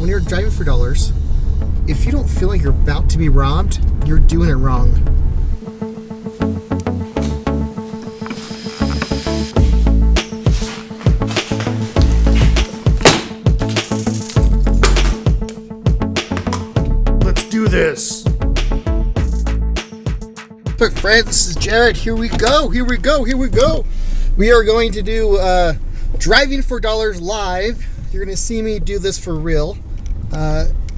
when you're driving for dollars, if you don't feel like you're about to be robbed, you're doing it wrong. Let's do this. Look, friends, this is Jared. Here we go. We are going to do Driving for Dollars live. You're going to see me do this for real.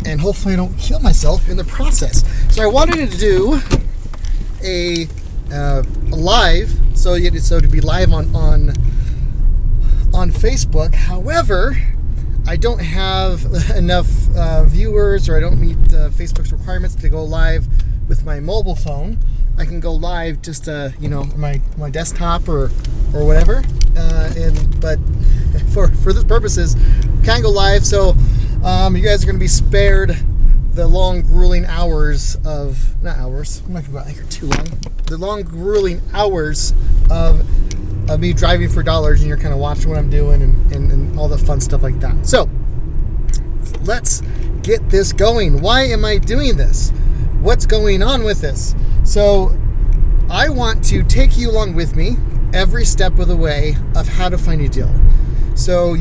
And hopefully I don't kill myself in the process. So I wanted to do a live, so to be live on Facebook. However, I don't have enough viewers, or I don't meet Facebook's requirements to go live with my mobile phone. I can go live just my desktop or whatever. But for this purposes, can't go live. So you guys are going to be spared the long, grueling hours of I'm not going to go out here too long. The long, grueling hours of me driving for dollars, and you're kind of watching what I'm doing and all the fun stuff like that. So let's get this going. Why am I doing this? What's going on with this? So I want to take you along with me every step of the way of how to find a deal. So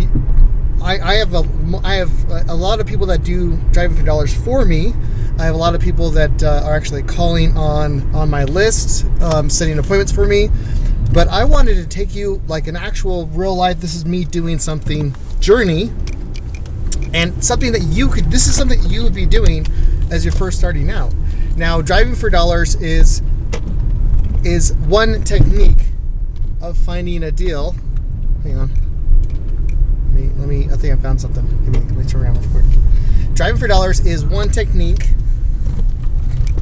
I have a lot of people that do driving for dollars for me. I have a lot of people that are actually calling on my list, setting appointments for me. But I wanted to take you like an actual real life, this is me doing something journey, and something that this is something you would be doing as you're first starting out. Now, driving for dollars is one technique of finding a deal. Hang on. Let me. I think I found something. Let me turn around real quick. Driving for dollars is one technique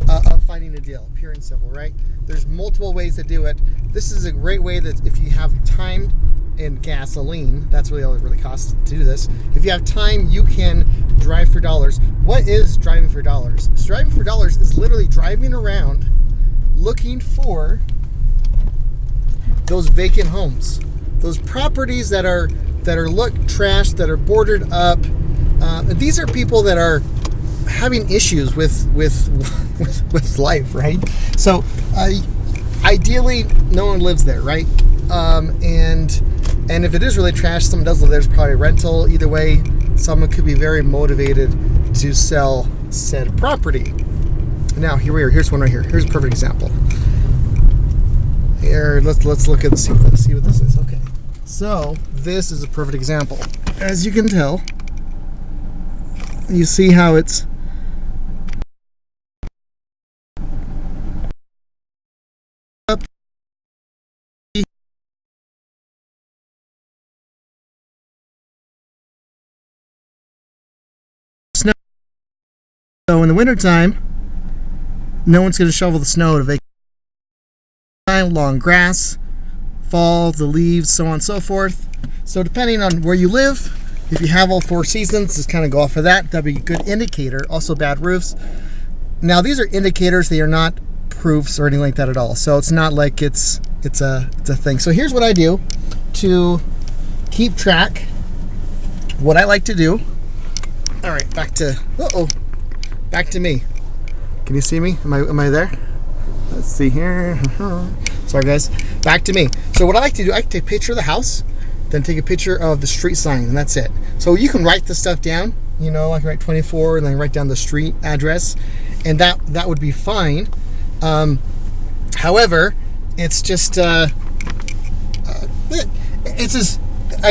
of finding a deal, pure and simple, right? There's multiple ways to do it. This is a great way that if you have time and gasoline, that's really all it really costs to do this. If you have time, you can drive for dollars. What is driving for dollars? Driving for dollars is literally driving around looking for those vacant homes, those properties that are look trashed, that are boarded up. These are people that are having issues with life, right? So ideally, no one lives there, right? And if it is really trash, someone does live there. There's probably a rental. Either way, someone could be very motivated to sell said property. Now here we are. Here's one right here. Here's a perfect example. Here, let's look at see what this is. Okay, so this is a perfect example. As you can tell, you see how it's up. Snow. So in the wintertime, no one's going to shovel the snow to vacate. Long grass, fall, the leaves, so on and so forth. So depending on where you live, if you have all four seasons, just kind of go off of that. That'd be a good indicator. Also bad roofs. Now these are indicators. They are not proofs or anything like that at all. So it's not like it's a thing. So here's what I do to keep track. What I like to do. All right, back to me. Can you see me? Am I there? Let's see here. Sorry guys. Back to me. So what I like to do, I can take a picture of the house, then take a picture of the street sign, and that's it. So you can write this stuff down. I can write 24 and then write down the street address, and that would be fine. However, it's just I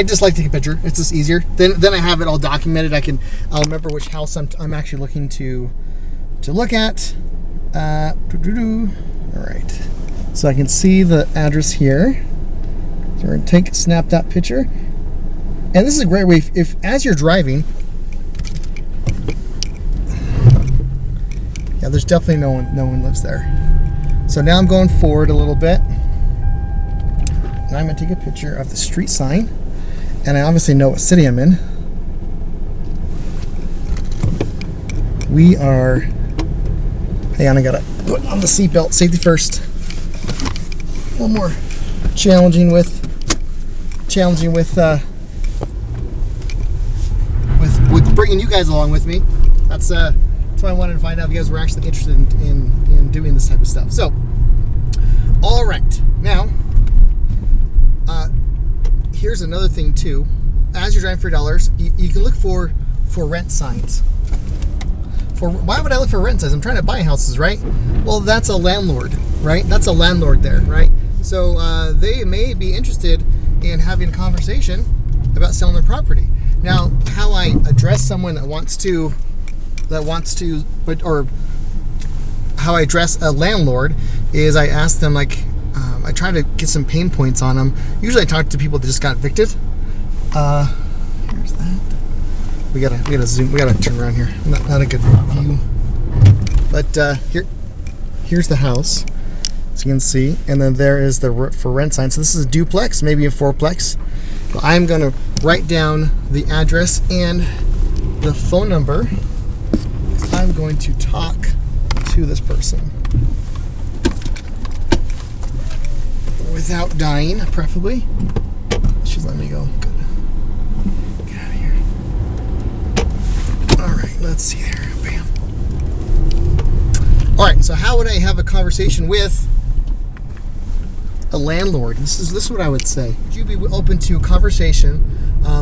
just like to take a picture. It's just easier. Then I have it all documented. I'll remember which house I'm actually looking to look at. All right, so I can see the address here. So we're gonna snap that picture, and this is a great way if as you're driving. Yeah, there's definitely no one lives there. So now I'm going forward a little bit, and I'm gonna take a picture of the street sign, and I obviously know what city I'm in. We are. Hang on, I gotta put on the seatbelt. Safety first. One more. Challenging with bringing bringing you guys along with me. That's why I wanted to find out if you guys were actually interested in doing this type of stuff. So, all right, now here's another thing too. As you're driving for dollars, you can look for rent signs. Why would I look for rent signs? I'm trying to buy houses, right? Well, that's a landlord, right? That's a landlord there, right? So they may be interested in having a conversation about selling their property. Now, how I address someone that wants to, or how I address a landlord is I ask them, like, I try to get some pain points on them. Usually I talk to people that just got evicted. Here's that. We gotta zoom. We gotta turn around here. Not a good view. But here's the house, as you can see, and then there is the for rent sign. So this is a duplex, maybe a fourplex. But I'm gonna write down the address and the phone number. I'm going to talk to this person without dying, preferably. She's letting me go. Good. Get out of here. All right, let's see there. Bam. All right, so how would I have a conversation with a landlord? This is what I would say. Would you be open to a conversation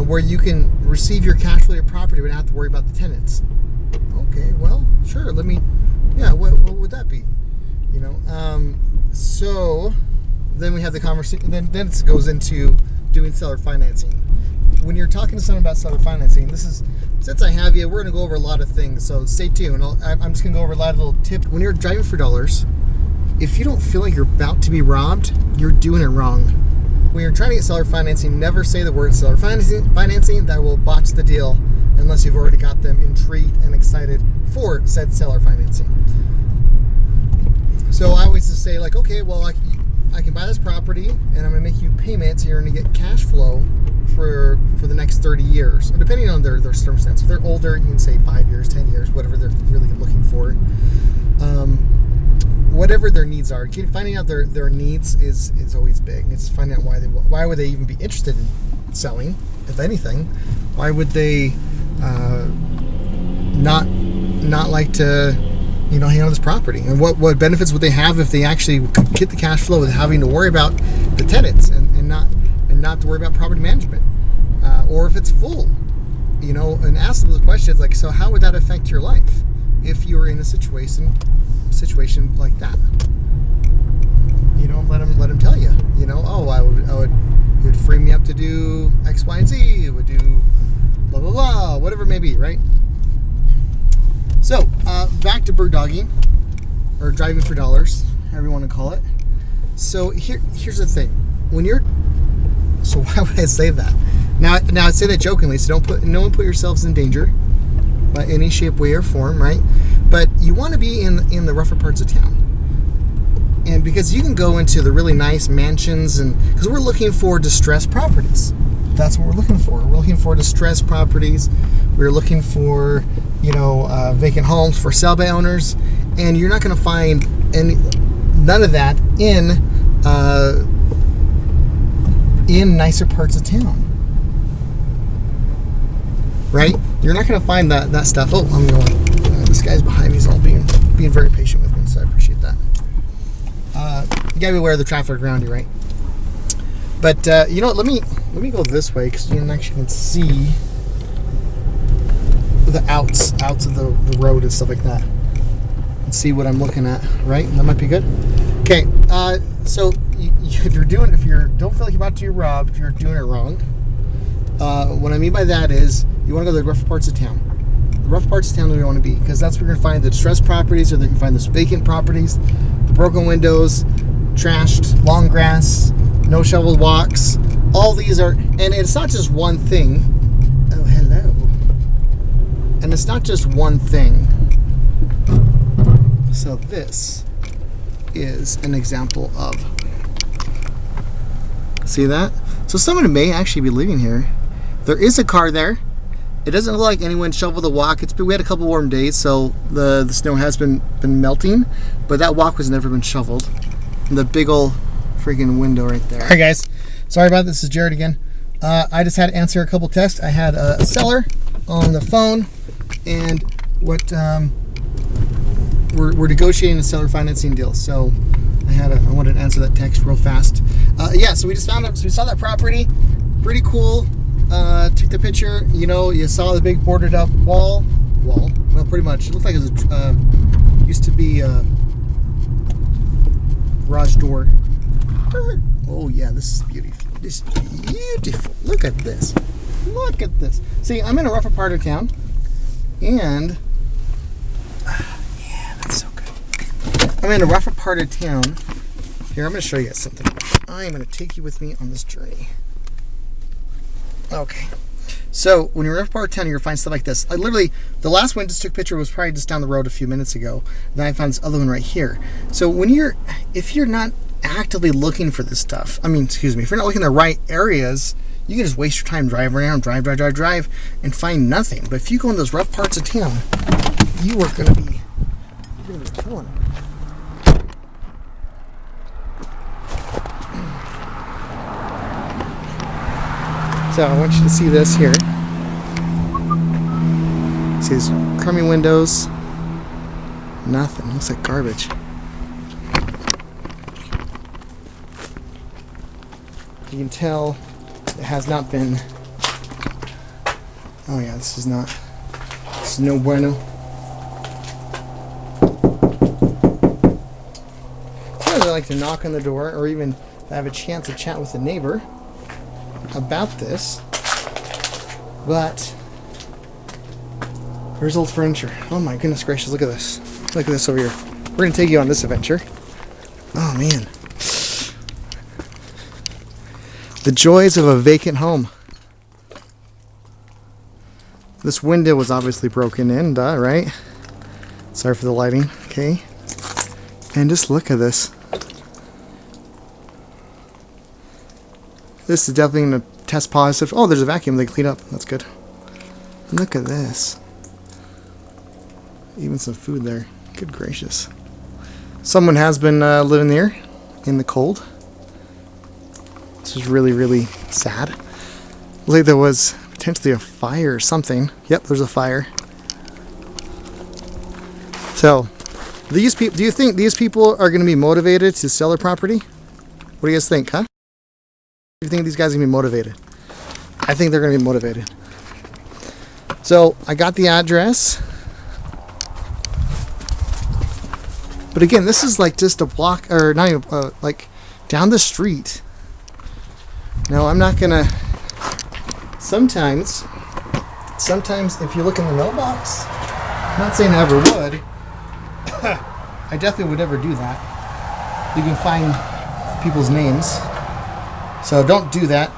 where you can receive your cash flow, your property, but not have to worry about the tenants? Okay, well, sure. Yeah, what would that be? You know, so then we have the conversation. Then it goes into doing seller financing. When you're talking to someone about seller financing, since I have you, we're going to go over a lot of things. So stay tuned. I'm just going to go over a lot of little tips. When you're driving for dollars, if you don't feel like you're about to be robbed, you're doing it wrong. When you're trying to get seller financing, never say the word seller financing. That will botch the deal unless you've already got them intrigued and excited for said seller financing. So I always just say, like, okay, well, I can buy this property and I'm going to make you payments. You're going to get cash flow for the next 30 years, depending on their circumstance. If they're older, you can say 5 years, 10 years, whatever they're really looking for. Whatever their needs are. Finding out their needs is always big. It's finding out why would they even be interested in selling, if anything. Why would they not like to, hang on this property? And what benefits would they have if they actually could get the cash flow without having to worry about the tenants and not to worry about property management, or if it's full, and ask them the questions like, so how would that affect your life if you were in a situation like that? Let them tell you. It would free me up to do X, Y, and Z. It would do blah blah blah, whatever it may be, right? So back to bird dogging or driving for dollars, however you want to call it. So here's the thing: so why would I say that? Now I say that jokingly, so no one put yourselves in danger by any shape, way, or form, right? But you want to be in the rougher parts of town, and because you can go into the really nice mansions, and because we're looking for distressed properties. That's what we're looking for. We're looking for distressed properties. We're looking for, vacant homes for sale by owners, and you're not going to find none of that in nicer parts of town, right? You're not going to find that stuff. Oh, I'm going. This guy's behind me. He's all being very patient with me, so I appreciate that. You gotta be aware of the traffic around you, right? But let me go this way because you actually can see the outs of the road and stuff like that, and see what I'm looking at. Right? That might be good. Okay. So if you don't feel like you're about to be robbed, you're doing it wrong. What I mean by that is you want to go to the rough parts of town. The rough parts of town where you want to be, because that's where you're going to find the distressed properties, or you can find the vacant properties, the broken windows, trashed, long grass, no shoveled walks. All these are, and it's not just one thing. Oh, hello. And it's not just one thing. So this is an example of. See that? So someone may actually be living here. There is a car there. It doesn't look like anyone shoveled the walk. We had a couple warm days, so the snow has been melting, but that walk has never been shoveled. And the big old freaking window right there. All right, guys. Sorry about this. This is Jared again. I just had to answer a couple texts. I had a seller on the phone, and what we're negotiating a seller financing deal. So I wanted to answer that text real fast. Yeah, so we just found out. So we saw that property, pretty cool. Took the picture. You know, you saw the big boarded up wall. Well, pretty much. It looked like it was used to be a garage door. Oh yeah, this is beautiful. This is beautiful. Look at this. Look at this. See, I'm in a rougher part of town, and yeah, that's so good. I'm in a rougher part of town. Here, I'm going to show you guys something. I'm going to take you with me on this journey. Okay. So when you're in a rough part of town, you're going to find stuff like this. I literally, the last one I just took a picture was probably just down the road a few minutes ago. Then I found this other one right here. So if you're not actively looking for this stuff, if you're not looking in the right areas, you can just waste your time driving around, drive, and find nothing. But if you go in those rough parts of town, you are going to be killing it. So I want you to see this here. See these crummy windows? Nothing. Looks like garbage. You can tell it has not been. Oh yeah, this is no bueno. Sometimes I like to knock on the door, or even if I have a chance to chat with the neighbor about this. But where's old furniture? Oh my goodness gracious, look at this. Look at this over here. We're going to take you on this adventure. Oh man. The joys of a vacant home. This window was obviously broken in, right? Sorry for the lighting. Okay. And just look at this. This is definitely going to test positive. Oh, there's a vacuum they clean up. That's good. Look at this. Even some food there. Good gracious. Someone has been living there in the cold. This is really, really sad. Looks like there was potentially a fire or something. Yep, there's a fire. So, do you think these people are going to be motivated to sell their property? What do you guys think, huh? Do you think these guys are going to be motivated? I think they're going to be motivated. So, I got the address. But again, this is like just a block, or not even, like down the street. Now, I'm not going to... Sometimes if you look in the mailbox, I'm not saying I ever would. I definitely would never do that. You can find people's names. So don't do that.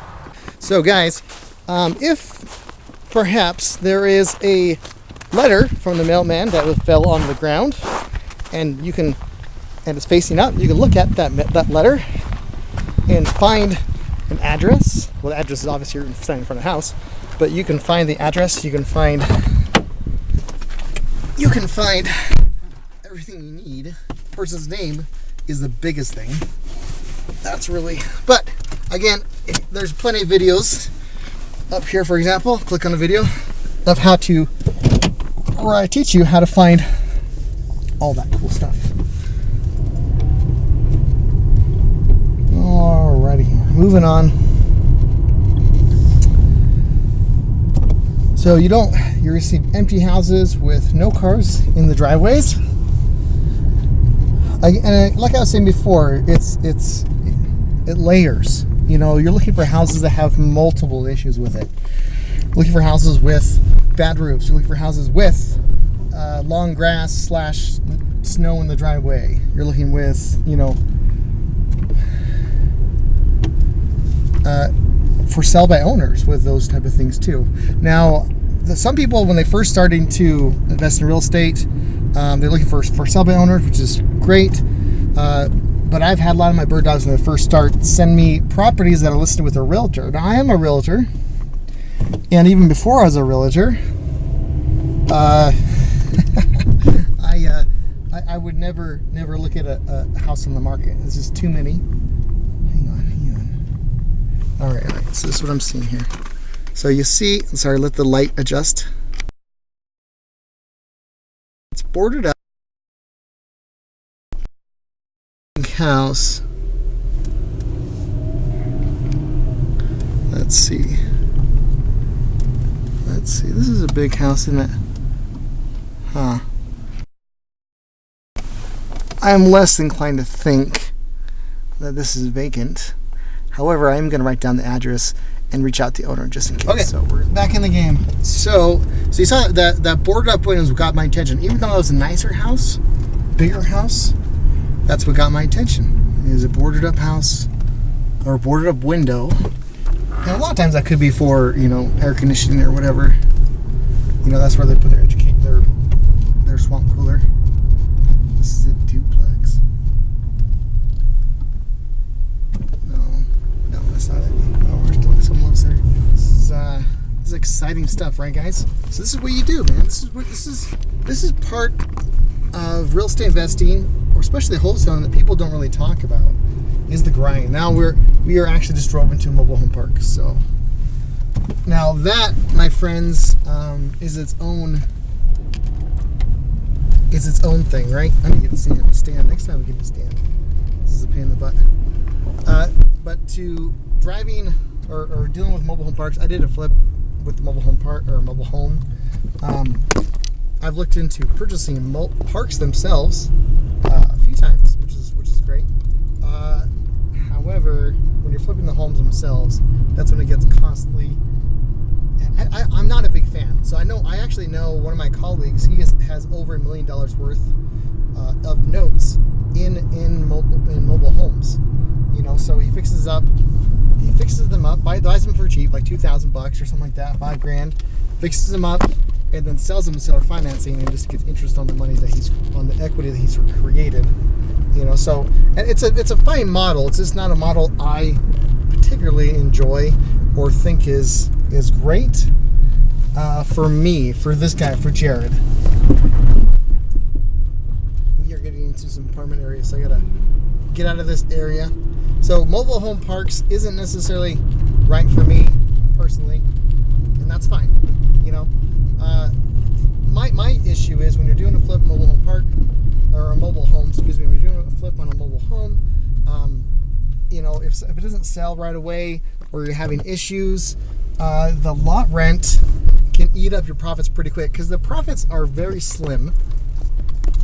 So guys, if perhaps there is a letter from the mailman that fell on the ground, and it's facing up, you can look at that letter and find an address. Well, the address is obviously you're standing in front of the house, but you can find the address. You can find everything you need. The person's name is the biggest thing. That's really, but again, there's plenty of videos up here. For example, click on the video of where I teach you how to find all that cool stuff. Alrighty, moving on. So you're going to see empty houses with no cars in the driveways. And like I was saying before, it layers. You know, you're looking for houses that have multiple issues with it. You're looking for houses with bad roofs. You're looking for houses with long grass / snow in the driveway. You're looking with, for sale by owners with those type of things too. Now, some people, when they first starting to invest in real estate, they're looking for sale by owners, which is great. But I've had a lot of my bird dogs when they first start send me properties that are listed with a realtor. Now, I am a realtor, and even before I was a realtor, I would never look at a house on the market. There's just too many. Hang on. All right. So this is what I'm seeing here. So you see, sorry, let the light adjust. boarded up house. Let's see. This is a big house, isn't it? Huh. I'm less inclined to think that this is vacant. However, I am going to write down the address and reach out to the owner just in case. Okay, so we're back in the game. So you saw that boarded up windows got my attention. Even though it was a nicer house, bigger house, that's what got my attention. Is a boarded up house or a boarded up window. And a lot of times that could be for, air conditioning or whatever. That's where they put their swamp cooler. This is a duplex. No, that's not it. No, someone lives there. This is exciting stuff, right, guys? So this is what you do, man. This is part of real estate investing, or especially wholesaling, that people don't really talk about. Is the grind. Now we are actually just drove into a mobile home park. So now that, my friends, is its own thing, right? I need to get a stand. Next time we get a stand. This is a pain in the butt. But to driving or dealing with mobile home parks, I did a flip with the mobile home park or mobile home. I've looked into purchasing parks themselves a few times, which is great. However, when you're flipping the homes themselves, that's when it gets costly. And I'm not a big fan. So I actually know one of my colleagues. He has over $1 million worth of notes in mobile homes. So he fixes them up, buys them for cheap, like $2,000 or something like that, $5,000, fixes them up, and then sells them to seller financing and just gets interest on the money on the equity that he's created. So, and it's a fine model. It's just not a model I particularly enjoy or think is great for this guy, for Jared. We are getting into some apartment areas, so I gotta get out of this area. So mobile home parks isn't necessarily right for me personally, and that's fine. My issue is when you're doing a flip mobile home park, or a mobile home, when you're doing a flip on a mobile home, if it doesn't sell right away or you're having issues, the lot rent can eat up your profits pretty quick, because the profits are very slim.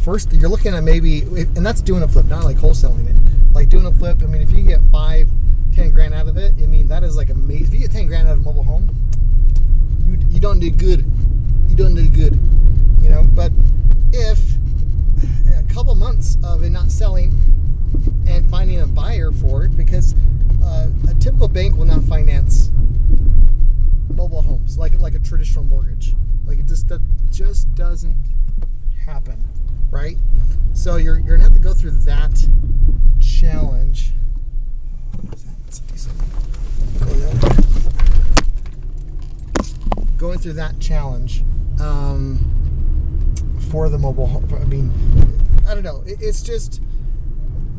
First, you're looking at maybe, and that's doing a flip, not like wholesaling it. Like doing a flip, if you get $5-10 grand out of it, that is like amazing. If you get 10 grand out of a mobile home, you don't do good. But if a couple months of it not selling and finding a buyer for it, because a typical bank will not finance mobile homes like a traditional mortgage. Like that just doesn't happen, right? So you're gonna have to go through that challenge. Going through that challenge for the mobile home. I don't know. It's just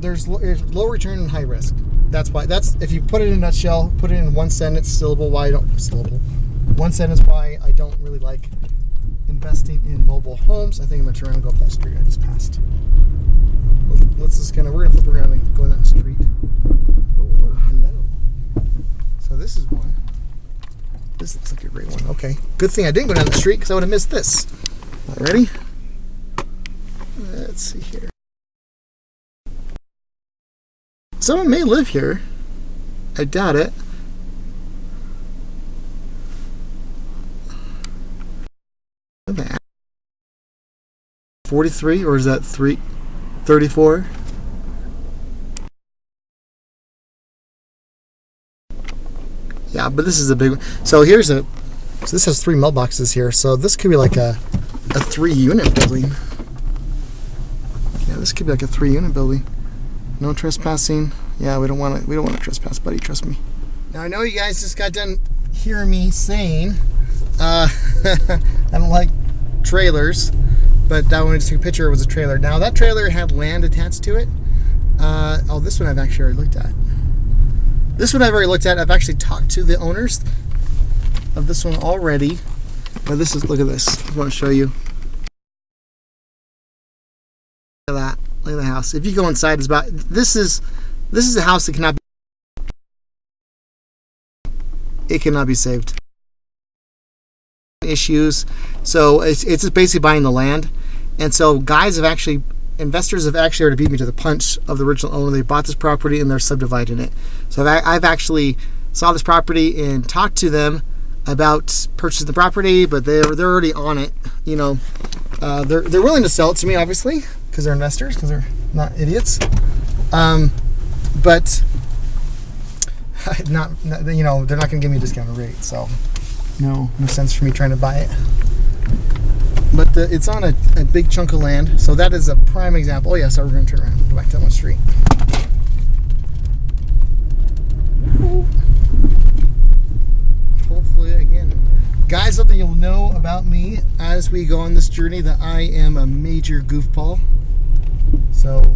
there's low return and high risk. That's why. If you put it in a nutshell, put it in one sentence, one sentence why I don't really like investing in mobile homes. I think I'm gonna turn around and go up that street I just passed. We're gonna flip around and go in that street. Oh, hello. So this is one. This looks like a great one. Okay. Good thing I didn't go down the street, because I would have missed this. All right, ready? Let's see here. Someone may live here. I doubt it. That 43, or is that 34? Yeah, but this is a big one. So this has 3 mailboxes here. So this could be like a 3-unit building. Yeah, this could be like a 3-unit building. No trespassing. Yeah, we don't want to trespass, buddy. Trust me. Now I know you guys just got done hearing me saying I don't like trailers, but that one I just took a picture was a trailer. Now that trailer had land attached to it. This one I've actually already looked at. I've actually talked to the owners of this one already. But look at this. I want to show you. at that. Look at the house. If you go inside, this is a house that cannot be saved. Issues. So it's just basically buying the land. And so investors have actually already beat me to the punch of the original owner. They bought this property and they're subdividing it. So I've actually saw this property and talked to them about purchasing the property, but they're already on it. They're willing to sell it to me, obviously, because they're investors, because they're not idiots. But they're not going to give me a discounted rate. So no sense for me trying to buy it. But it's on a big chunk of land, so that is a prime example. Oh yeah, so we're going to turn around, go back to that street. Hopefully, again, guys, something you'll know about me as we go on this journey, that I am a major goofball. So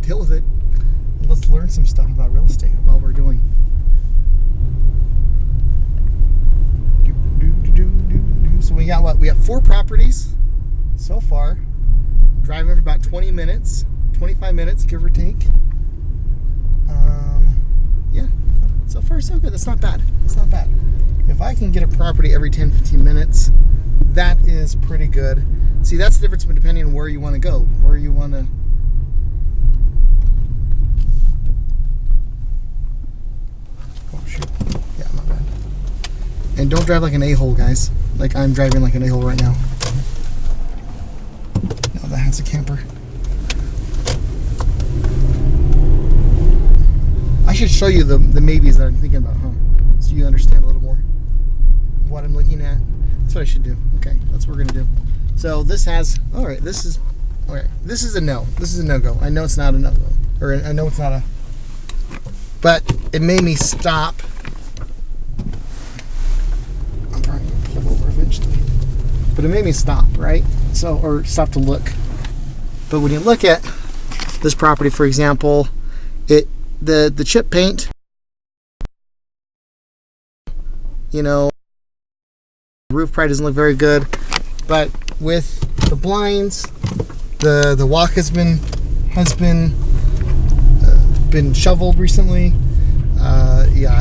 deal with it, and let's learn some stuff about real estate while we're doing. So we got 4 properties so far, driving for about 25 minutes, give or take. Yeah, so far so good. That's not bad. If I can get a property every 10-15 minutes, that is pretty good. See, that's the difference depending on where you want to go, where you want to. Oh shoot, yeah, not bad. And don't drive like an a-hole, guys. Like I'm driving like an a-hole right now. No, that has a camper. I should show you the maybes that I'm thinking about, huh? So you understand a little more what I'm looking at. That's what I should do. Okay, that's what we're gonna do. So this has, this is a no. This is a no-go. I know it's not a no-go. Or I know it's not a, but it made me stop. But it made me stop, right? Or stop to look. But when you look at this property, for example, the chip paint, roof probably doesn't look very good. But with the blinds, the walk has been shoveled recently.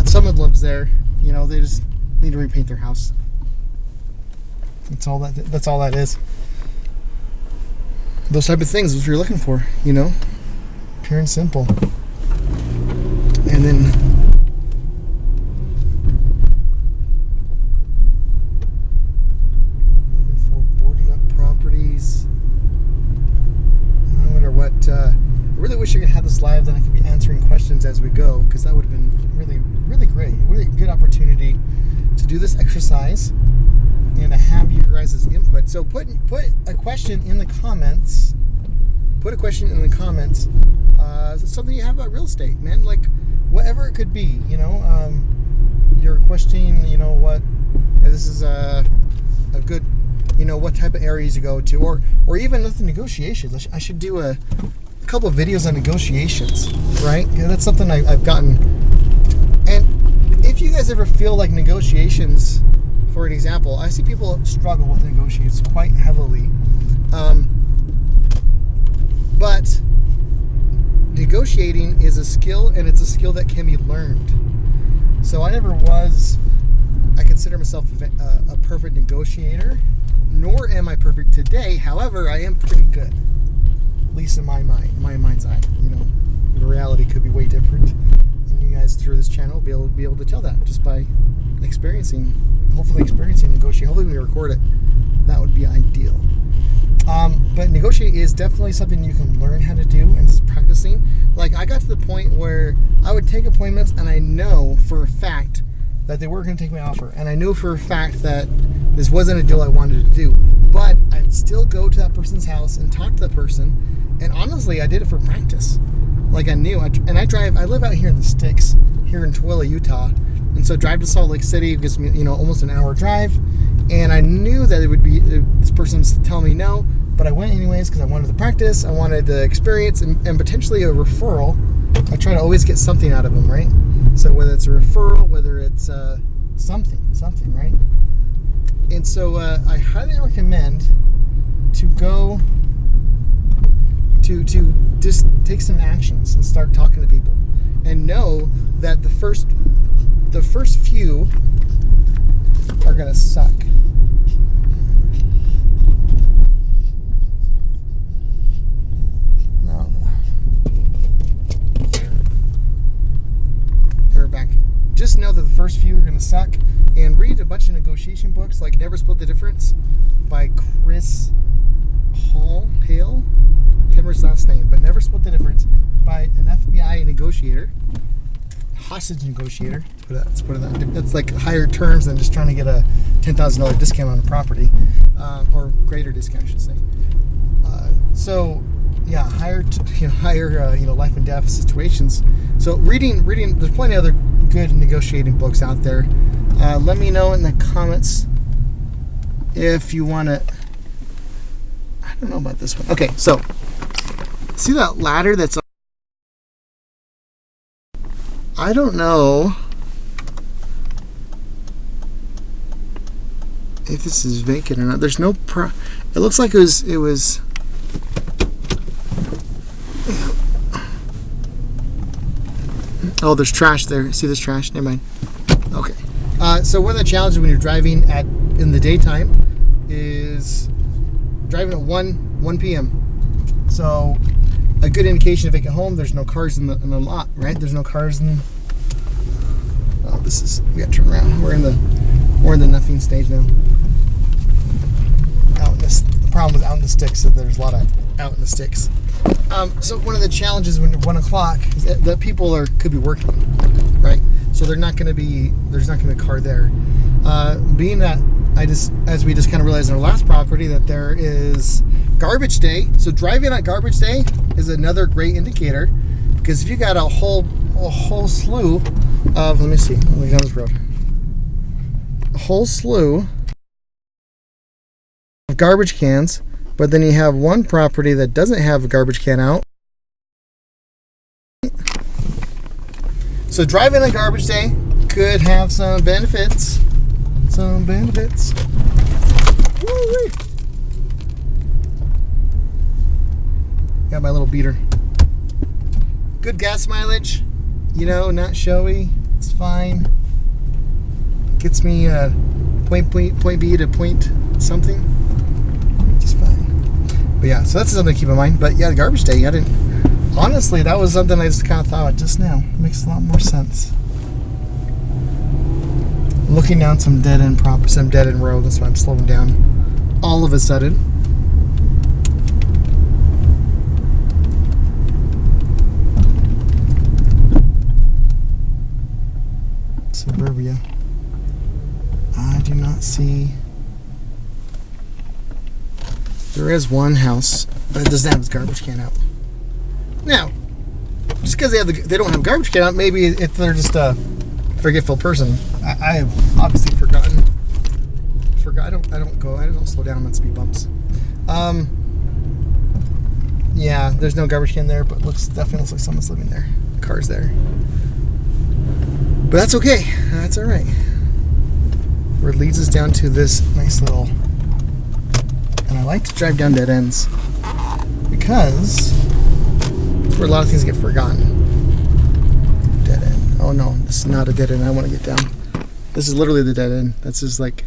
Someone lives there. They just need to repaint their house. That's all that is. Those type of things is what you're looking for, pure and simple. And then looking for boarded up properties. I wonder what. I really wish I could have this live, then I could be answering questions as we go, because that would have been really, really great. Really good opportunity to do this exercise and to have your guys' input. So put a question in the comments. Something you have about real estate, man. Like whatever it could be. You're questioning. What this is a good. What type of areas you go to, or even with the negotiations. I should do a couple of videos on negotiations, right? Yeah, that's something I've gotten. And if you guys ever feel like negotiations, for an example, I see people struggle with negotiations quite heavily. But negotiating is a skill, and it's a skill that can be learned. So I consider myself a perfect negotiator, nor am I perfect today. However, I am pretty good, at least in my mind's eye. The reality could be way different. And you guys through this channel will be able to tell that just by hopefully experiencing negotiating. Hopefully we record it. That would be ideal. But negotiating is definitely something you can learn how to do, and just practicing. Like I got to the point where I would take appointments, and I know for a fact that they were going to take my offer, and I knew for a fact that this wasn't a deal I wanted to do. But I'd still go to that person's house and talk to that person, and honestly, I did it for practice. Like I knew, I live out here in the sticks, here in Tooele, Utah. And so drive to Salt Lake City gives me, almost an hour drive. And I knew that it would be, this person's telling me no, but I went anyways because I wanted to practice, I wanted to experience, and potentially a referral. I try to always get something out of them, right? So whether it's a referral, whether it's something, right? And so I highly recommend to go to just take some actions and start talking to people, and know that the first few are gonna suck. No, we're back. Just know that the first few are gonna suck, and read a bunch of negotiation books like Never Split the Difference by Chris Hale. Can't remember his last name, but Never Split the Difference by an FBI negotiator, hostage negotiator. Let's put it that. That's like higher terms than just trying to get a $10,000 discount on a property, or greater discount, I should say. So, yeah, higher life and death situations. So reading. There's plenty of other good negotiating books out there. Let me know in the comments if you want to. I don't know about this one. Okay, so see that ladder that's. I don't know if this is vacant or not. There's no it looks like it was oh, there's trash there. See this trash? Never mind. Okay. So one of the challenges when you're driving in the daytime is driving at 1 p.m. So a good indication of vacant home. There's no cars in the lot, right? There's no cars in. Oh, we got to turn around. We're in the nothing stage now. The problem with out in the sticks is that there's a lot of out in the sticks. So one of the challenges when 1 o'clock is that people could be working, right? So there's not going to be a car there. Being that as we just kind of realized in our last property that there is garbage day. So driving on garbage day is another great indicator, because if you got a whole slew of, let me see, let me go down this road. A whole slew of garbage cans, but then you have one property that doesn't have a garbage can out. So driving on garbage day could have some benefits. Woo-wee. Got my little beater. Good gas mileage, not showy. It's fine. Gets me point B to point something. Just fine. But yeah, so that's something to keep in mind. But yeah, the garbage day, honestly, that was something I just kind of thought about just now. It makes a lot more sense. Looking down some dead end road. That's why I'm slowing down all of a sudden. Suburbia. I do not see. There is one house, but it doesn't have its garbage can out. Now, just because they don't have garbage can out, maybe if they're just a forgetful person. I have obviously forgotten. I don't slow down on speed bumps. Yeah, there's no garbage can there, but definitely looks like someone's living there. Car's there. But that's okay. That's all right. Where it leads us down to this nice little. And I like to drive down dead ends because it's where a lot of things get forgotten. Dead end. Oh no, this is not a dead end. I want to get down. This is literally the dead end. That's just like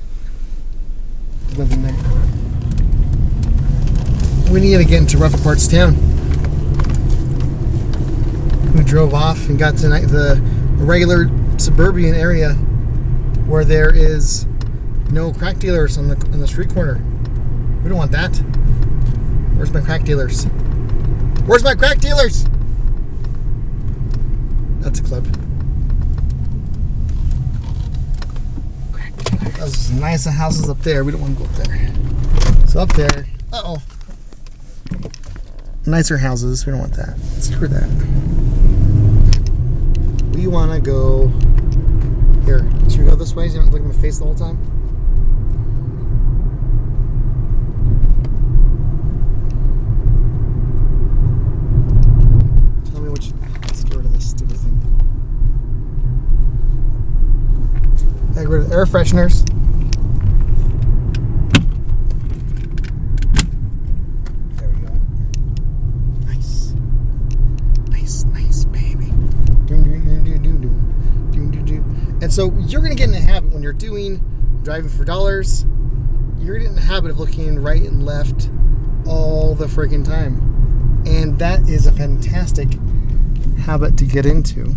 living there. We need to get into rougher parts of town. We drove off and got to the regular suburban area where there is no crack dealers on the street corner. We don't want that. Where's my crack dealers? Where's my crack dealers? That's a clip. Crack dealers. Those nice houses up there. We don't want to go up there. So up there. Uh-oh. Nicer houses. We don't want that. Screw that. We want to go here. Should we go this way? So you don't look at my face the whole time? Tell me let's get rid of this stupid thing. Get rid of the air fresheners. There we go. So you're going to get in the habit when you're driving for dollars, you're going to get in the habit of looking right and left all the freaking time. And that is a fantastic habit to get into.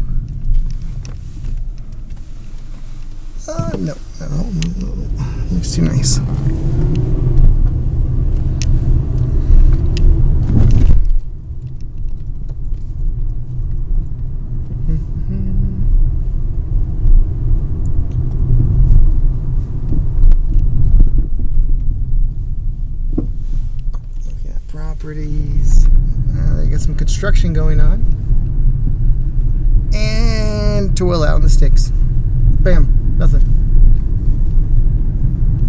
No. Looks too nice. Properties. They got some construction going on. And to will out in the sticks. Bam. Nothing.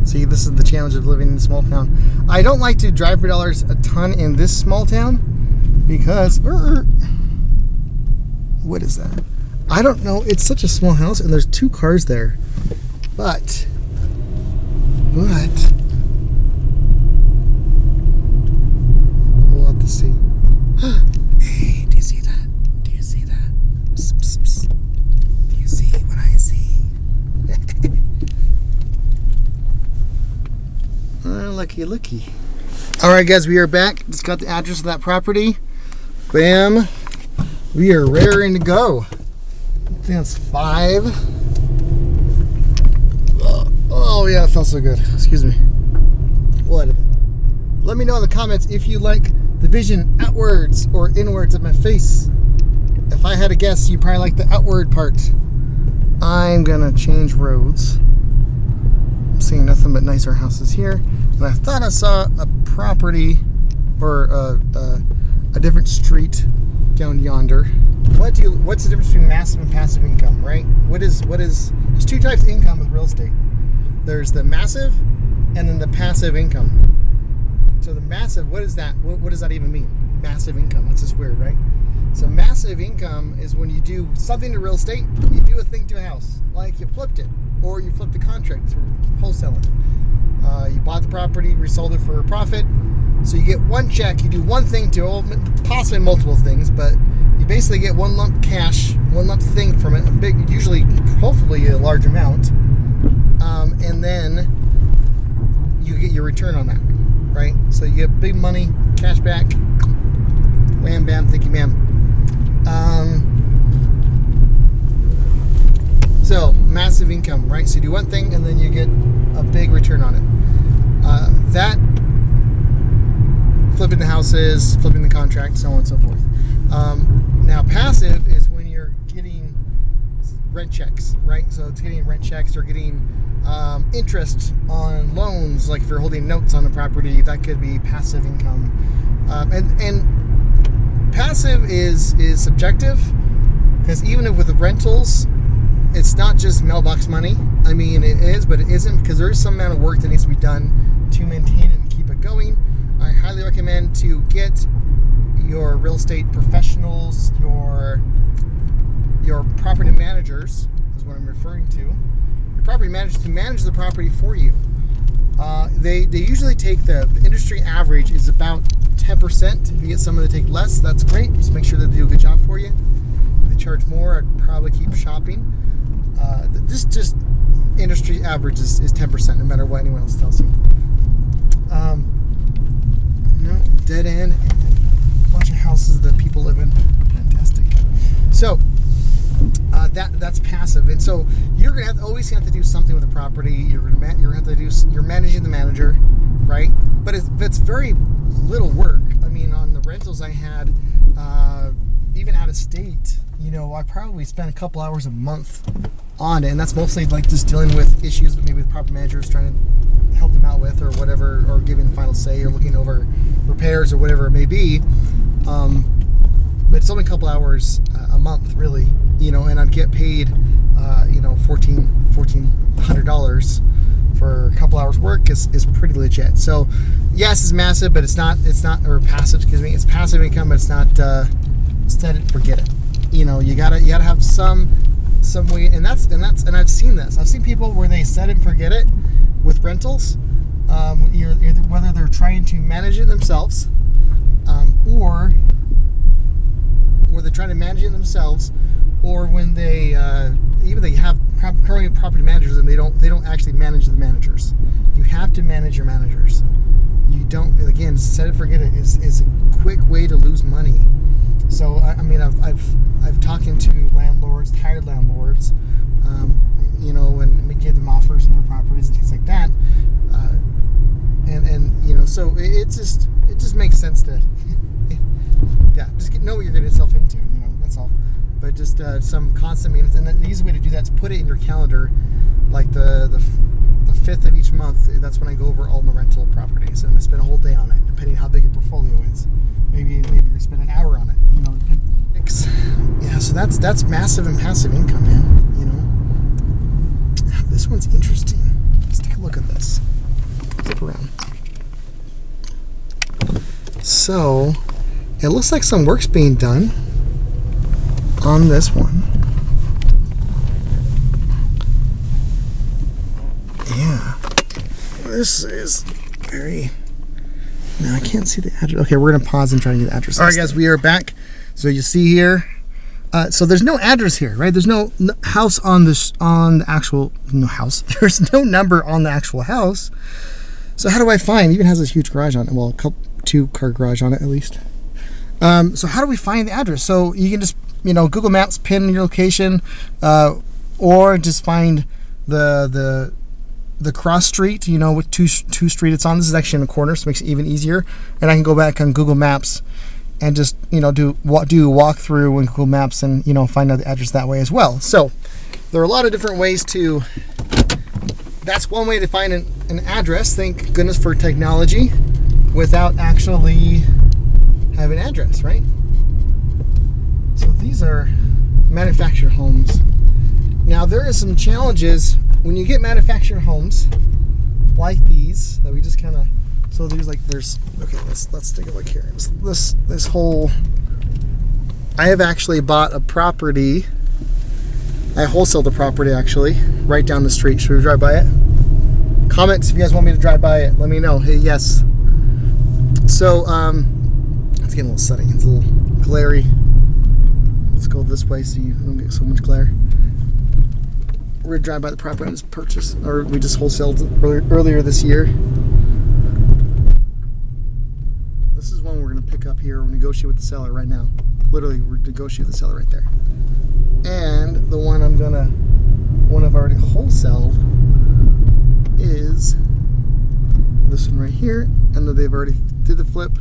See, this is the challenge of living in a small town. I don't like to drive for dollars a ton in this small town because what is that? I don't know. It's such a small house and there's 2 cars there. But we'll have to see. Hey, do you see that? Do you see that? Psst, psst, psst. Do you see what I see? Looky. Alright guys, we are back. Just got the address of that property. Bam. We are raring to go. I think that's 5. Oh yeah, it felt so good. Excuse me. We'll edit it. Let me know in the comments if you like the vision outwards or inwards of my face. If I had to guess, you probably like the outward part. I'm gonna change roads. I'm seeing nothing but nicer houses here. And I thought I saw a property or a different street down yonder. What's the difference between massive and passive income, right? There's 2 types of income with real estate. There's the massive and then the passive income. So the massive, what is that? What does that even mean? Massive income. That's just weird, right? So massive income is when you do something to real estate, you do a thing to a house, like you flipped it, or you flipped a contract through wholesaling. You bought the property, resold it for a profit. So you get one check, you do one thing to, possibly multiple things, but you basically get one lump cash, one lump thing from it, a big, usually, hopefully a large amount, and then you get your return on that, right? So you get big money, cash back, wham, bam, thank you, ma'am. So massive income, right? So you do one thing and then you get a big return on it. That flipping the houses, flipping the contract, so on and so forth. Now passive is when you're getting rent checks, right? So it's getting rent checks or getting interest on loans, like if you're holding notes on the property, that could be passive income. And passive is subjective, because even with the rentals, it's not just mailbox money. I mean, it is, but it isn't, because there is some amount of work that needs to be done to maintain it and keep it going. I highly recommend to get your real estate professionals, your property managers, is what I'm referring to. Your property managers to manage the property for you. They usually take the industry average is about 10%. If you get someone to take less, that's great. Just make sure that they do a good job for you. If they charge more, I'd probably keep shopping. Just industry average is 10%, no matter what anyone else tells you. Dead end and a bunch of houses that people live in. Fantastic. So that's passive, and so you're gonna always have to do something with the property. You're managing the manager, right? But it's very little work. I mean, on the rentals I had, even out of state, I probably spent a couple hours a month on it, and that's mostly like just dealing with issues that maybe the property manager is trying to help them out with, or whatever, or giving the final say, or looking over repairs, or whatever it may be. But it's only a couple hours a month, really, and I'd get paid, $1,400 for a couple hours work is pretty legit. So yes, it's massive, but it's not, or passive, it's passive income, but it's not, set it, forget it. You gotta have some way, and I've seen this. I've seen people where they set it and forget it with rentals, whether they're trying to manage it themselves, or they're trying to manage it themselves, or when they even they have current property managers and they don't actually manage the managers. You have to manage your managers. You don't, again, set it forget it is a quick way to lose money. So I mean I've talked to landlords, tired landlords, and we give them offers on their properties and things like that, and so it just makes sense to yeah, just know what you're getting yourself into, that's all. But just some constant maintenance, and the easy way to do that is put it in your calendar, like the 5th of each month. That's when I go over all my rental properties, and I'm gonna spend a whole day on it, depending on how big your portfolio is. Maybe you're gonna spend an hour on it. Yeah, so that's massive and passive income, man. This one's interesting. Let's take a look at this. Flip around. So it looks like some work's being done on this one. Yeah, this is very. Now I can't see the address. Okay, we're gonna pause and try to get the address. All right, guys, we are back. So you see here, so there's no address here, right? There's no house on the actual house. There's no number on the actual house. So how do I find? It even has this huge garage on it. Well, two-car garage on it at least. So how do we find the address? So you can just Google Maps, pin your location, or just find the cross street, with two street it's on. This is actually in the corner, so it makes it even easier. And I can go back on Google Maps and just do a walkthrough in Google Maps and find out the address that way as well. So there are a lot of different ways to. That's one way to find an address. Thank goodness for technology, without actually having an address, right? So these are manufactured homes. Now there are some challenges when you get manufactured homes like these that we just kind of. So there's okay. Let's take a look here. This whole. I have actually bought a property. I wholesaled the property actually right down the street. Should we drive by it? Comments if you guys want me to drive by it. Let me know. Hey, yes. So it's getting a little sunny. It's a little glary. Let's go this way so you don't get so much glare. We're gonna drive by the property I just purchased, or we just wholesaled earlier this year. This is one we're gonna pick up here. We're negotiate with the seller right now. Literally, we're negotiating with the seller right there. And the one I've already wholesaled is this one right here, and then they've already did the flip.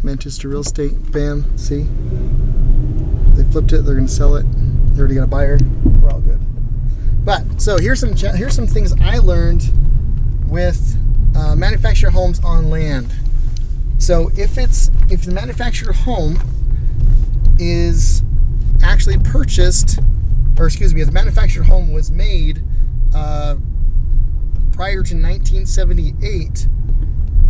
Manchester Real Estate, bam, see? They flipped it, they're gonna sell it. They already got a buyer. We're all good. But so here's some things I learned with manufactured homes on land. So if the manufactured home is actually purchased, or excuse me, if the manufactured home was made prior to 1978,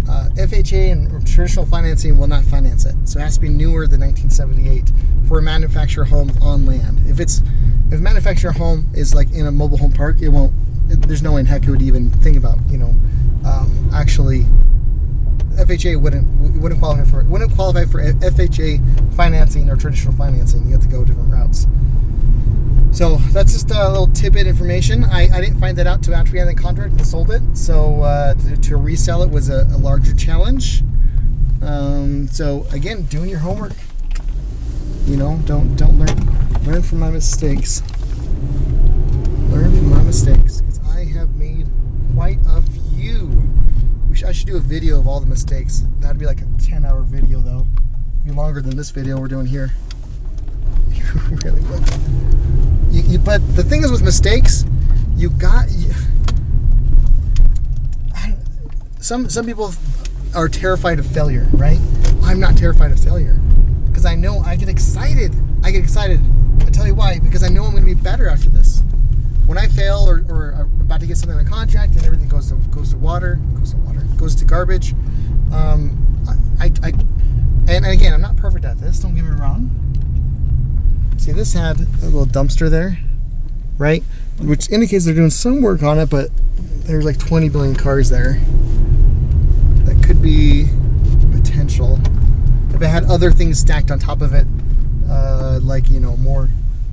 FHA and traditional financing will not finance it. So it has to be newer than 1978 for a manufactured home on land. If a manufactured home is like in a mobile home park, there's no way in heck it would even think about, actually FHA wouldn't qualify for FHA financing or traditional financing. You have to go different routes. So that's just a little tidbit information. I didn't find that out till after we had the contract and sold it. So to resell it was a larger challenge. So again, doing your homework. Don't learn from my mistakes. Learn from my mistakes, because I have made quite a few. I should do a video of all the mistakes. That'd be like a 10-hour video though. It'd be longer than this video we're doing here. Really would. But the thing is with mistakes, some people are terrified of failure, right? I'm not terrified of failure, because I know I get excited. I tell you why, because I know I'm going to be better after this. When I fail or I'm about to get something on a contract and everything goes to garbage, and again, I'm not perfect at this, don't get me wrong. See, this had a little dumpster there, right? Which indicates they're doing some work on it, but there's like 20 billion cars there. That could be potential. If it had other things stacked on top of it, like, more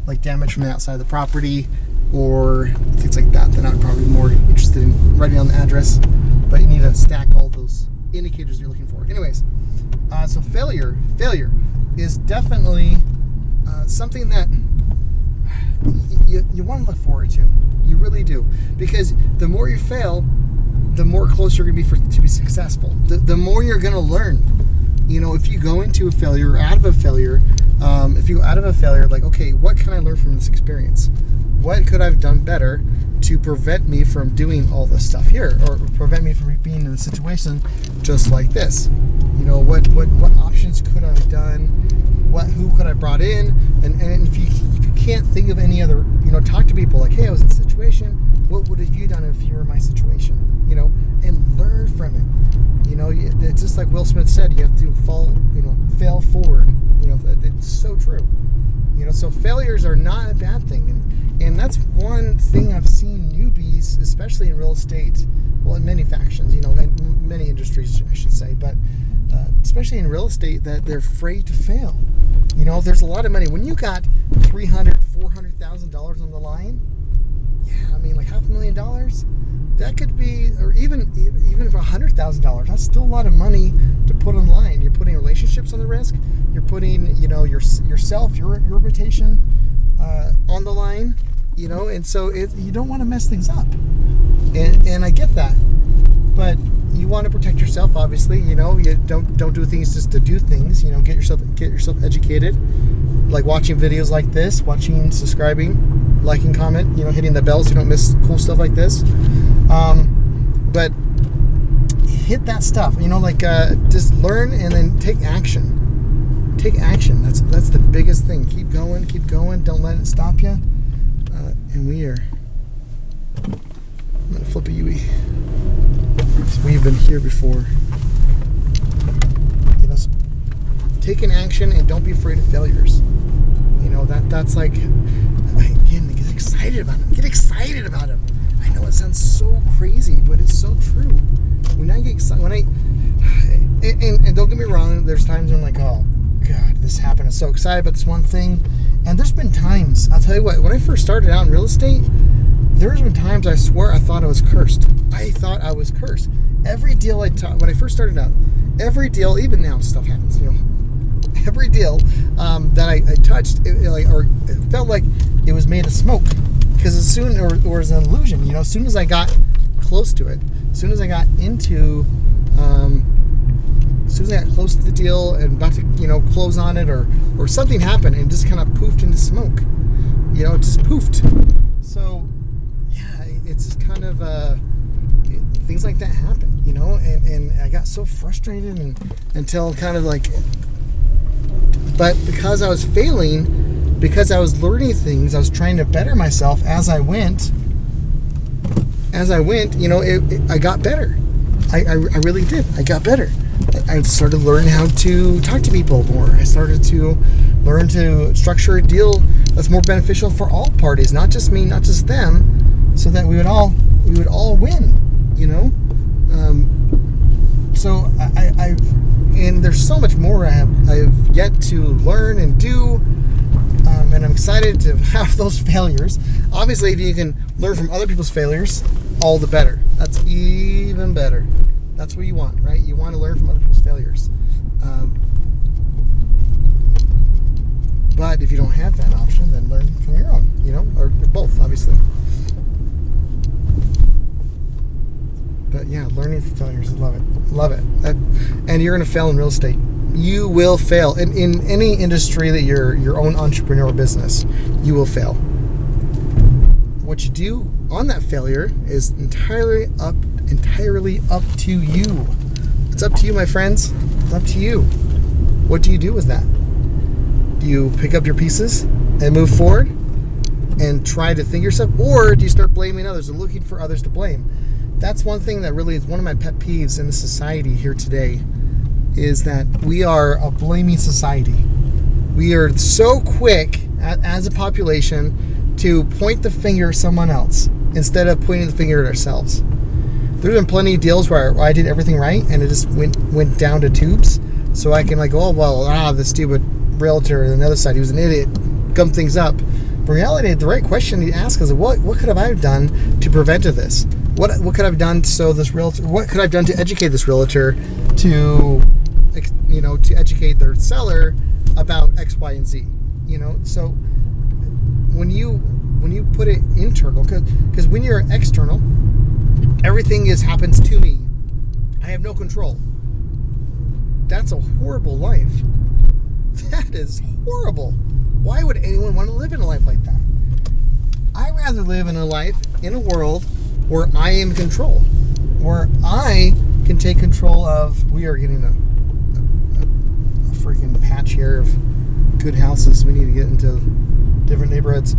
like damage from the outside of the property or things like that. Then I'm probably more interested in writing on the address, but you need to stack all those indicators you're looking for. Anyways, so failure is definitely something that you want to look forward to. You really do, because the more you fail, the more close you're going to be to be successful. The more you're going to learn. If you go into a failure or out of a failure, like, okay, what can I learn from this experience? What could I have done better to prevent me from doing all this stuff here, or prevent me from being in a situation just like this? What options could I have done? Who could I have brought in? And if you can't think of any other, talk to people like, hey, I was in a situation. What would have you done if you were in my situation? And learn from it. It's just like Will Smith said, you have to fail forward. It's so true. So failures are not a bad thing. And that's one thing I've seen newbies, especially in real estate, well, in many factions, in many industries, I should say, but especially in real estate, that they're afraid to fail. There's a lot of money. When you got $300,000, $400,000 on the line, like $500,000, that could be, or even if $100,000, that's still a lot of money to put on the line. You're putting relationships on the risk. You're putting, yourself, your reputation on the line. And so you don't want to mess things up. And I get that, but you want to protect yourself. Obviously, you don't do things just to do things. Get yourself educated, like watching videos like this, subscribing, liking, comment, hitting the bell so you don't miss cool stuff like this. But hit that stuff, just learn and then take action. Take action. That's the biggest thing. Keep going. Don't let it stop you. And I'm gonna flip a UE. So we've been here before. Take an action and don't be afraid of failures. That's like, again, get excited about them. Get excited about them. I know it sounds so crazy, but it's so true. When I get excited, and don't get me wrong, there's times when I'm like, oh God, this happened. I'm so excited about this one thing. And there's been times, I'll tell you what, when I first started out in real estate, there's been times I swear I thought I was cursed. Every deal when I first started out, every deal, even now stuff happens, every deal that I touched, it felt like it was made of smoke. Because or as an illusion, as soon as I got close to it, as soon as I got close to the deal and about to, close on it, or something happened and just kind of poofed into smoke. It just poofed. So, yeah, it's just kind of, things like that happen, and I got so frustrated until kind of like, but because I was failing, because I was learning things, I was trying to better myself as I went, I got better. I really did. I got better. I started learning how to talk to people more. I started to learn to structure a deal that's more beneficial for all parties, not just me, not just them, so that we would all win. So and there's so much more I've yet to learn and do, and I'm excited to have those failures. Obviously, if you can learn from other people's failures, all the better. That's even better. That's what you want, right? You want to learn from other people's failures. But if you don't have that option, then learn from your own, or both, obviously. But yeah, learning from failures, love it. And you're going to fail in real estate. You will fail in any industry that you're your own entrepreneurial business. You will fail. What you do on that failure is entirely up to you. It's up to you, my friends. It's up to you. What do you do with that? Do you pick up your pieces and move forward and try to think yourself, or do you start blaming others and looking for others to blame? That's one thing that really is one of my pet peeves in the society here today, is that we are a blaming society. We are so quick as a population to point the finger at someone else instead of pointing the finger at ourselves. There's been plenty of deals where I did everything right and it just went down to tubes. So I can this dude would realtor on the other side. He was an idiot, gummed things up. But in reality, the right question to ask is, what could have I done to prevent this? What could I have done what could I have done to educate this realtor to educate their seller about X, Y, and Z? So when you put it internal, because when you're external, everything happens to me. I have no control. That's a horrible life. That is horrible. Why would anyone want to live in a life like that? I'd rather live in a world where I am in control, where I can take control of. We are getting a freaking patch here of good houses. We need to get into different neighborhoods,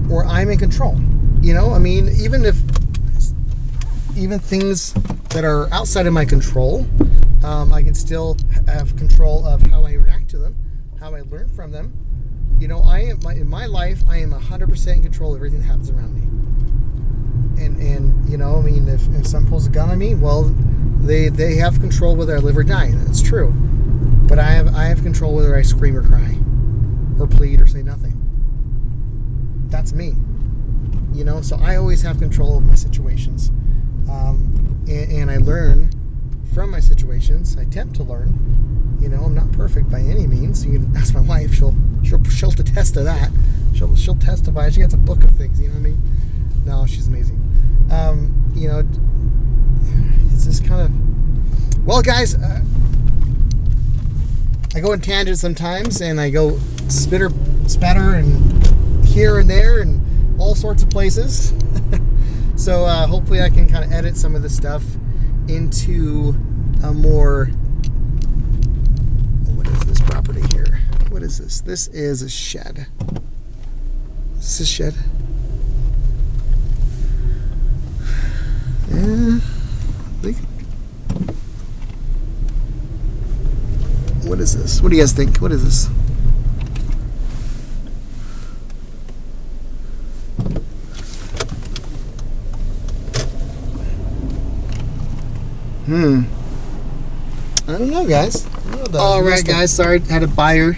where I'm in control. Even things that are outside of my control, I can still have control of how I react to them, how I learn from them. In my life, I am 100% in control of everything that happens around me. And if someone pulls a gun on me, well, they have control whether I live or die. That's true. But I have control whether I scream or cry, or plead or say nothing. That's me. So I always have control of my situations. And I learn from my situations. I attempt to learn. I'm not perfect by any means. You can ask my wife; she'll attest to that. She'll testify. She gets a book of things. You know what I mean? No, she's amazing. It's just kind of, well, guys. I go in tangents sometimes, and I go spatter, and here and there, and all sorts of places. So hopefully I can kind of edit some of this stuff into a more... What is this property here? What is this? This is a shed. Is this a shed? Yeah. What is this? What do you guys think? What is this? I don't know, guys. All right, guys. Sorry, I had a buyer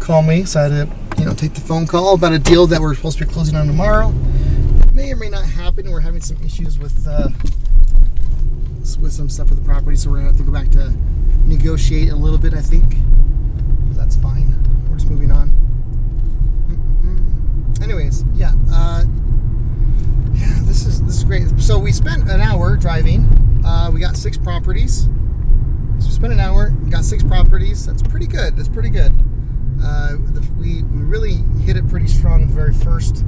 call me, so I had to, take the phone call about a deal that we're supposed to be closing on tomorrow. It may or may not happen. We're having some issues with some stuff with the property, so we're gonna have to go back to negotiate a little bit. I think that's fine. We're just moving on. Anyways, yeah, this is great. So we spent an hour driving. We got 6 properties. So we spent an hour, got 6 properties. That's pretty good. We really hit it pretty strong in the very first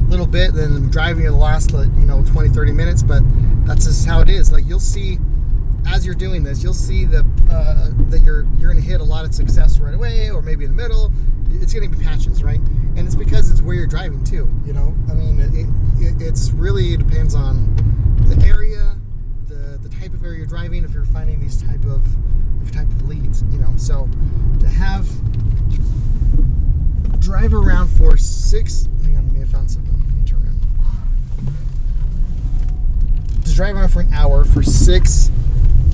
little bit. Then driving in the last 20, 30 minutes. But that's just how it is. Like, you'll see as you're doing this, you'll see that you're going to hit a lot of success right away, or maybe in the middle. It's going to be patches, right? And it's because it's where you're driving too. It's really depends on the area, the type of area you're driving. If you're finding these type of leads, so to have drive around for 6. Hang on, I may have found something. Let me turn around. To drive around for an hour for 6,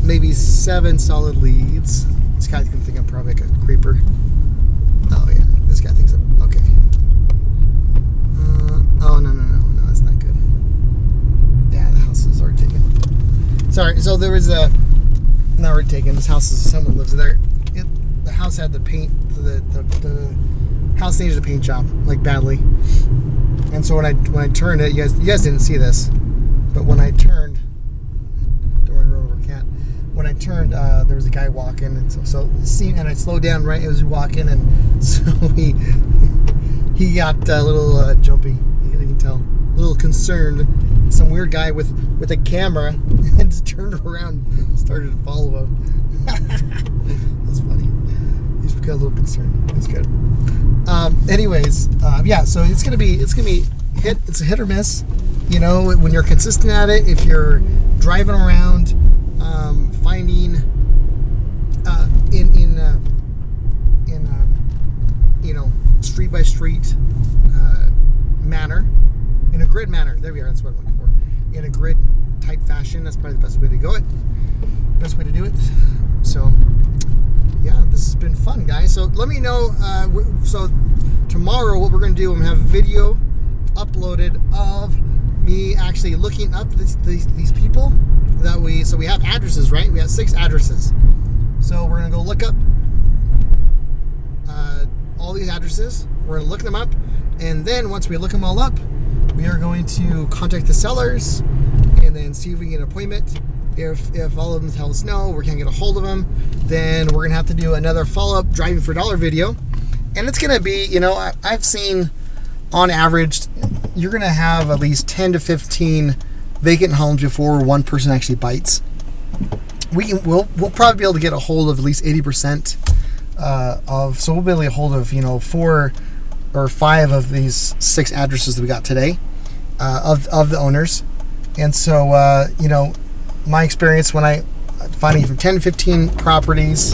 maybe 7 solid leads. This guy's gonna think I'm probably like a creeper. Oh yeah, this guy thinks I'm okay. No, that's not good. Yeah, the house is already taken. Sorry, so there was not already taken. This house is, someone lives there. The house had the paint. The house needed a paint job, like, badly. And so when I turned it, you guys didn't see this, but when I turned, don't run over a cat. When I turned, there was a guy walking, and and I slowed down right as he was walking, and so he got a little jumpy. You can tell, a little concerned. Some weird guy with a camera and just turned around and started to follow him. That's funny. He's got a little concerned. That's good. Anyways, so it's gonna be it's a hit or miss. When you're consistent at it, if you're driving around, finding in street by street manner, in a grid manner. There we are. That's what I'm looking for. In a grid type fashion. That's probably the best way to do it. So, yeah, this has been fun. fun, guys. So let me know. So tomorrow, what we're going to do, I'm going to have a video uploaded of me actually looking up these people that we have addresses, right? We have 6 addresses. So we're going to go look up all these addresses. We're going to look them up. And then once we look them all up, we are going to contact the sellers and then see if we can get an appointment. If all of them tell us no, we can't get a hold of them, then we're going to have to do another follow-up driving for $1 video. And it's going to be, I've seen on average, you're going to have at least 10 to 15 vacant homes before one person actually bites. We'll probably be able to get a hold of at least 80% so we'll be able to get a hold of, 4 or 5 of these 6 addresses that we got today of the owners. And so, my experience when I finding from 10 to 15 properties,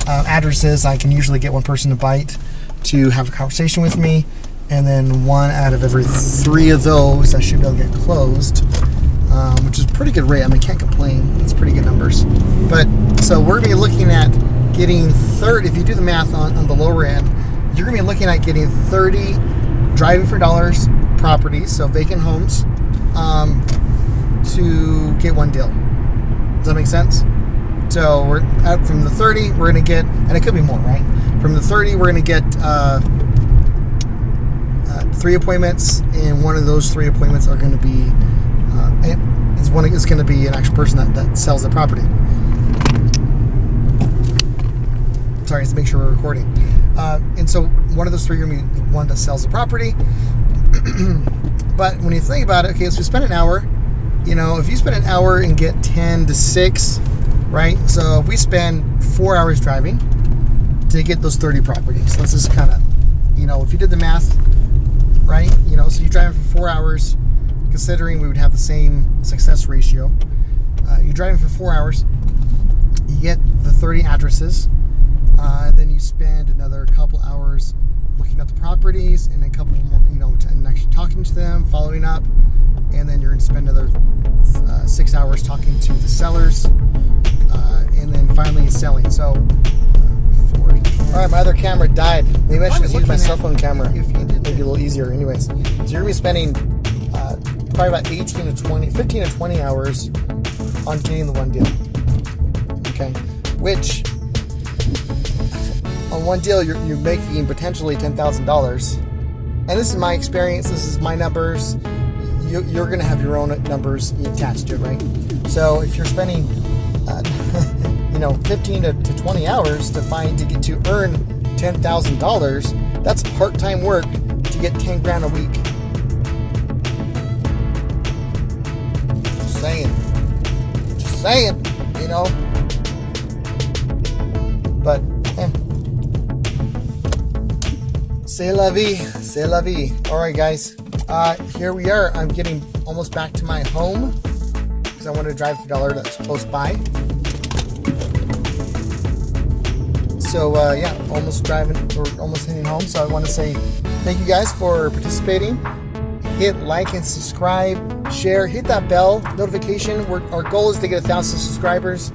addresses, I can usually get one person to bite to have a conversation with me. And then 1 out of every 3 of those I should be able to get closed, which is a pretty good rate. I mean, I can't complain. It's pretty good numbers. But so we're going to be looking at getting 30, if you do the math on the lower end, you're going to be looking at getting 30 driving for dollars properties, so vacant homes, to get 1 deal. Does that make sense? So we're out from the 30, we're going to get, and it could be more, right? From the 30, we're going to get 3 appointments, and one of those 3 appointments are going to be is going to be an actual person that sells the property. Sorry, just to make sure we're recording. And so one of those 3 are going to be one that sells the property. But when you think about it, okay, so we spend an hour. If you spend an hour and get 10 to 6, right? So if we spend 4 hours driving to get those 30 properties, let's just kind of, if you did the math, right? So you're driving for 4 hours, considering we would have the same success ratio. You're driving for 4 hours, you get the 30 addresses, then you spend another couple hours looking at the properties, and a couple more, and actually talking to them, following up, and then you're going to spend another 6 hours talking to the sellers, and then finally selling. So, all right, my other camera died. Maybe I should just use my cell phone camera. Maybe a little easier. Anyways, so you're going to be spending probably about 15 to 20 hours on getting the 1 deal. Okay, which on 1 deal you're making potentially $10,000. And this is my experience. This is my numbers. You're going to have your own numbers attached to it, right? So if you're spending, 15 to 20 hours to earn $10,000, that's part-time work to get 10 grand a week. Just saying, But, c'est la vie. All right, guys. Here we are. I'm getting almost back to my home because I wanted to drive for $1 that's close by. So almost driving or almost heading home. So I want to say thank you guys for participating. Hit like and subscribe, share, hit that bell notification. Our goal is to get 1,000 subscribers.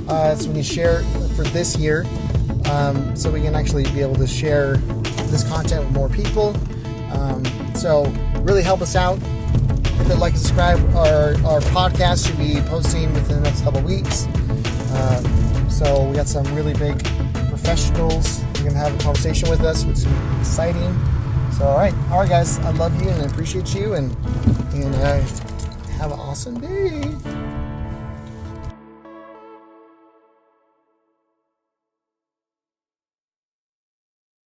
So we can share for this year, so we can actually be able to share this content with more people. So really help us out. Hit like and subscribe. Our podcast should be posting within the next couple weeks. So we got some really big professionals. You're gonna have a conversation with us, which is exciting. So all right, guys. I love you and I appreciate you, and have an awesome day.